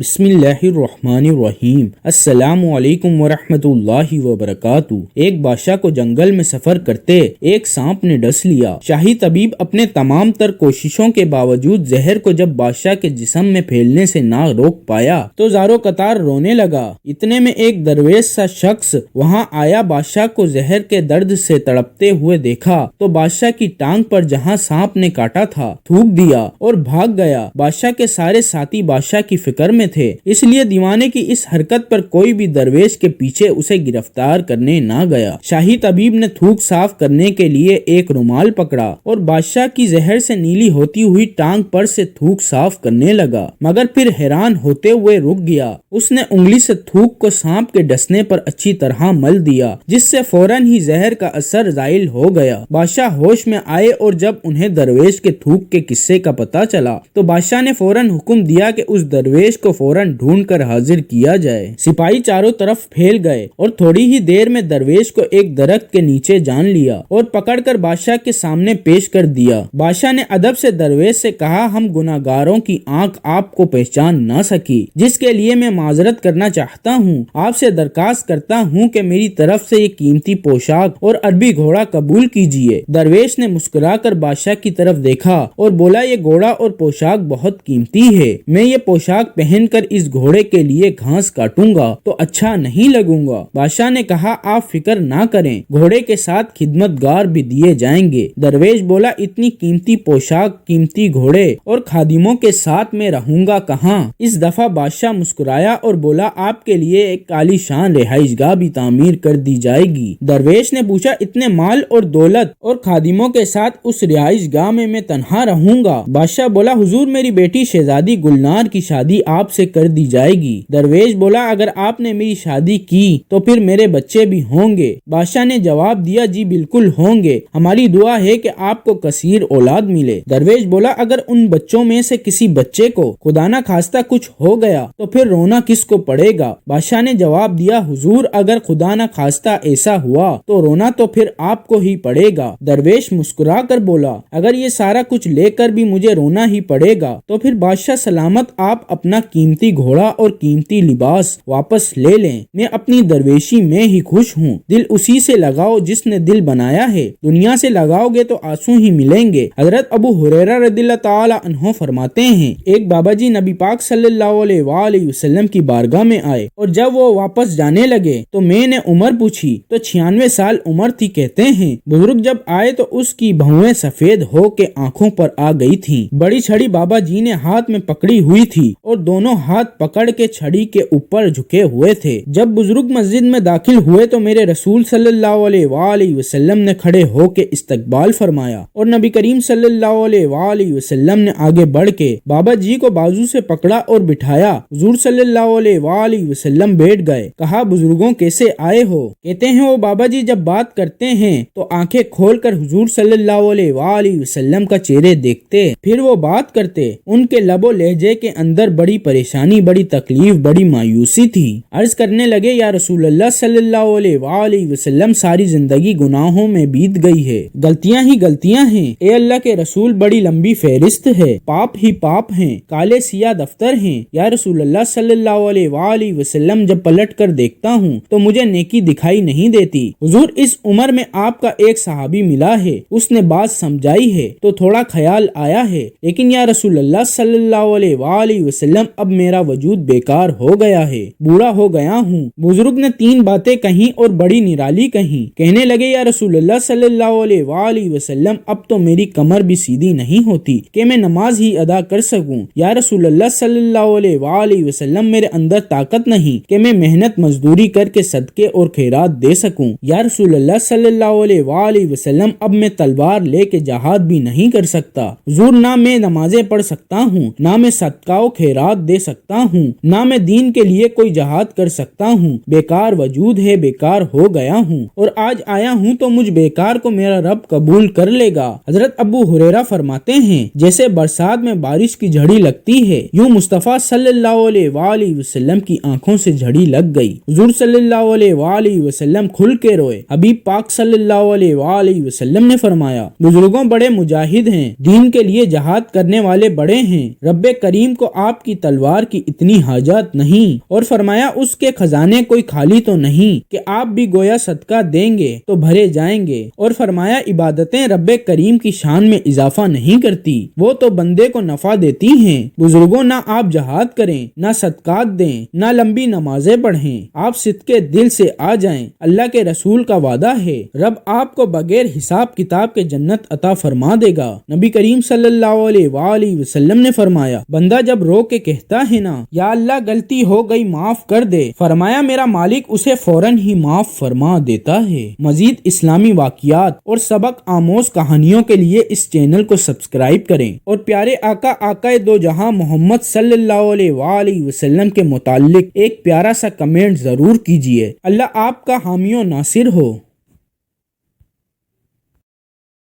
بسم اللہ الرحمن الرحیم۔ السلام علیکم ورحمۃ اللہ وبرکاتہ۔ ایک بادشاہ کو جنگل میں سفر کرتے ایک سانپ نے ڈس لیا۔ شاہی طبیب اپنے تمام تر کوششوں کے باوجود زہر کو جب بادشاہ کے جسم میں پھیلنے سے نہ روک پایا تو زاروں قطار رونے لگا۔ اتنے میں ایک درویش سا شخص وہاں آیا۔ بادشاہ کو زہر کے درد سے تڑپتے ہوئے دیکھا تو بادشاہ کی ٹانگ پر جہاں سانپ نے کاٹا تھا تھوک دیا اور بھاگ گیا۔ بادشاہ کے سارے ساتھی بادشاہ کی فکر میں تھے، اس لیے دیوانے کی اس حرکت پر کوئی بھی درویش کے پیچھے اسے گرفتار کرنے نہ گیا۔ شاہی طبیب نے تھوک صاف کرنے کے لیے ایک رومال پکڑا اور بادشاہ کی زہر سے نیلی ہوتی ہوئی ٹانگ پر سے تھوک صاف کرنے لگا، مگر پھر حیران ہوتے ہوئے رک گیا۔ اس نے انگلی سے تھوک کو سانپ کے ڈسنے پر اچھی طرح مل دیا، جس سے فوراً ہی زہر کا اثر زائل ہو گیا۔ بادشاہ ہوش میں آئے اور جب انہیں درویش کے تھوک کے قصے کا پتہ چلا تو بادشاہ نے فوراً حکم دیا کہ اس درویش کو فوراً ڈھونڈ کر حاضر کیا جائے۔ سپاہی چاروں طرف پھیل گئے اور تھوڑی ہی دیر میں درویش کو ایک درخت کے نیچے جان لیا اور پکڑ کر بادشاہ کے سامنے پیش کر دیا۔ بادشاہ نے ادب سے درویش سے کہا، ہم گناہگاروں کی آنکھ آپ کو پہچان نہ سکی، جس کے لیے میں معذرت کرنا چاہتا ہوں۔ آپ سے درخواست کرتا ہوں کہ میری طرف سے یہ قیمتی پوشاک اور عربی گھوڑا قبول کیجیے۔ درویش نے مسکرا کر بادشاہ کی طرف دیکھا اور بولا، یہ گھوڑا اور پوشاک بہت قیمتی ہے، میں یہ پوشاک پہن کر اس گھوڑے کے لیے گھاس کاٹوں گا تو اچھا نہیں لگوں گا۔ بادشاہ نے کہا، آپ فکر نہ کریں، گھوڑے کے ساتھ خدمتگار بھی دیے جائیں گے۔ درویش بولا، اتنی قیمتی پوشاک، قیمتی گھوڑے اور خادموں کے ساتھ میں رہوں گا کہاں؟ اس دفعہ بادشاہ مسکرایا اور بولا، آپ کے لیے ایک عالی شان رہائش گاہ بھی تعمیر کر دی جائے گی۔ درویش نے پوچھا، اتنے مال اور دولت اور خادموں کے ساتھ اس رہائش گاہ میں تنہا رہوں گا؟ بادشاہ بولا، حضور میری بیٹی شہزادی گلنار کی شادی آپ سے کر دی جائے گی۔ درویش بولا، اگر آپ نے میری شادی کی تو پھر میرے بچے بھی ہوں گے؟ بادشاہ نے جواب دیا، جی بالکل ہوں گے، ہماری دعا ہے کہ آپ کو کثیر اولاد ملے۔ درویش بولا، اگر ان بچوں میں سے کسی بچے کو خدا نہ خواستہ کچھ ہو گیا تو پھر رونا کس کو پڑے گا؟ بادشاہ نے جواب دیا، حضور اگر خدا نہ خواستہ ایسا ہوا تو رونا تو پھر آپ کو ہی پڑے گا۔ درویش مسکرا کر بولا، اگر یہ سارا کچھ لے کر بھی مجھے رونا ہی پڑے گا تو پھر بادشاہ سلامت آپ اپنا قیمتی گھوڑا اور قیمتی لباس واپس لے لیں، میں اپنی درویشی میں ہی خوش ہوں۔ دل اسی سے لگاؤ جس نے دل بنایا ہے، دنیا سے لگاؤ گے تو آنسو ہی ملیں گے۔ حضرت ابو ہریرہ رضی اللہ تعالی عنہ فرماتے ہیں، ایک بابا جی نبی پاک صلی اللہ علیہ وآلہ وسلم کی بارگاہ میں آئے اور جب وہ واپس جانے لگے تو میں نے عمر پوچھی تو 96 سال عمر تھی۔ کہتے ہیں بزرگ جب آئے تو اس کی بھویں سفید ہو کے آنکھوں پر آ گئی تھی۔ بڑی چھڑی بابا جی نے ہاتھ میں پکڑی ہوئی تھی اور دونوں ہاتھ پکڑ کے چھڑی کے اوپر جھکے ہوئے تھے۔ جب بزرگ مسجد میں داخل ہوئے تو میرے رسول صلی اللہ علیہ وآلہ وسلم نے کھڑے ہو کے استقبال فرمایا اور نبی کریم صلی اللہ علیہ وآلہ وسلم نے آگے بڑھ کے بابا جی کو بازو سے پکڑا اور بٹھایا۔ حضور صلی اللہ علیہ وآلہ وسلم بیٹھ گئے۔ کہا، بزرگوں کیسے آئے ہو؟ کہتے ہیں وہ بابا جی جب بات کرتے ہیں تو آنکھیں کھول کر حضور صلی اللہ علیہ وآلہ وسلم کا چہرے دیکھتے، پھر وہ بات کرتے۔ ان کے لب و لہجے کے اندر بڑی پریشانی، بڑی تکلیف، بڑی مایوسی تھی۔ عرض کرنے لگے، یا رسول اللہ صلی اللہ علیہ وآلہ وسلم ساری زندگی گناہوں میں بیت گئی ہے، غلطیاں ہی غلطیاں ہیں۔ اے اللہ کے رسول بڑی لمبی فہرست ہے، پاپ ہی پاپ ہیں، کالے سیاہ دفتر ہیں۔ یا رسول اللہ صلی اللہ علیہ وآلہ وسلم جب پلٹ کر دیکھتا ہوں تو مجھے نیکی دکھائی نہیں دیتی۔ حضور اس عمر میں آپ کا ایک صحابی ملا ہے، اس نے بات سمجھائی ہے تو تھوڑا خیال آیا ہے، لیکن یا رسول اللہ صلی اللہ علیہ وآلہ وسلم اب میرا وجود بیکار ہو گیا ہے، بوڑھا ہو گیا ہوں۔ بزرگ نے 3 باتیں کہیں اور بڑی نرالی کہیں۔ کہنے لگے، یا رسول اللہ صلی اللہ علیہ وآلہ وسلم اب تو میری کمر بھی سیدھی نہیں ہوتی کہ میں نماز ہی ادا کر سکوں۔ یا رسول اللہ صلی اللہ علیہ وآلہ وسلم میرے اندر طاقت نہیں کہ میں محنت مزدوری کر کے صدقے اور خیرات دے سکوں۔ یا رسول اللہ صلی اللہ علیہ وآلہ وسلم اب میں تلوار لے کے جہاد بھی نہیں کر سکتا۔ حضور نہ میں نمازیں پڑھ سکتا ہوں، نہ میں صدقہ و خیرات دے سکتا ہوں، نہ میں دین کے لیے کوئی جہاد کر سکتا ہوں، بیکار وجود ہے، بیکار ہو گیا ہوں، اور آج آیا ہوں تو مجھ بیکار کو میرا رب قبول کر لے گا۔ حضرت ابو ہریرہ فرماتے ہیں، جیسے برسات میں بارش کی جھڑی لگتی ہے، یوں مصطفیٰ صلی اللہ علیہ وآلہ وسلم کی آنکھوں سے جھڑی لگ گئی۔ حضور صلی اللہ علیہ وآلہ وسلم کھل کے روئے۔ حبیب پاک صلی اللہ علیہ وآلہ وسلم نے فرمایا، بزرگوں بڑے مجاہد ہیں، دین کے لیے جہاد کرنے والے بڑے ہیں، رب کریم کو آپ کی تلوار پروردگار کی اتنی حاجت نہیں، اور فرمایا اس کے خزانے کوئی خالی تو نہیں کہ آپ بھی گویا صدقہ دیں گے تو بھرے جائیں گے، اور فرمایا عبادتیں رب کریم کی شان میں اضافہ نہیں کرتی، وہ تو بندے کو نفع دیتی ہیں۔ بزرگوں، نہ آپ جہاد کریں، نہ صدقات دیں، نہ لمبی نمازیں پڑھیں، آپ صدقے دل سے آ جائیں، اللہ کے رسول کا وعدہ ہے رب آپ کو بغیر حساب کتاب کے جنت عطا فرما دے گا۔ نبی کریم صلی اللہ علیہ وآلہ وسلم نے فرمایا، بندہ جب رو کے کہتا ہے نا یا اللہ غلطی ہو گئی معاف کر دے، فرمایا میرا مالک اسے فوراً ہی معاف فرما دیتا ہے۔ مزید اسلامی واقعات اور سبق آموز کہانیوں کے لیے اس چینل کو سبسکرائب کریں، اور پیارے آقا دو جہاں محمد صلی اللہ علیہ وآلہ وسلم کے متعلق ایک پیارا سا کمنٹ ضرور کیجیے۔ اللہ آپ کا حامی و ناصر ہو۔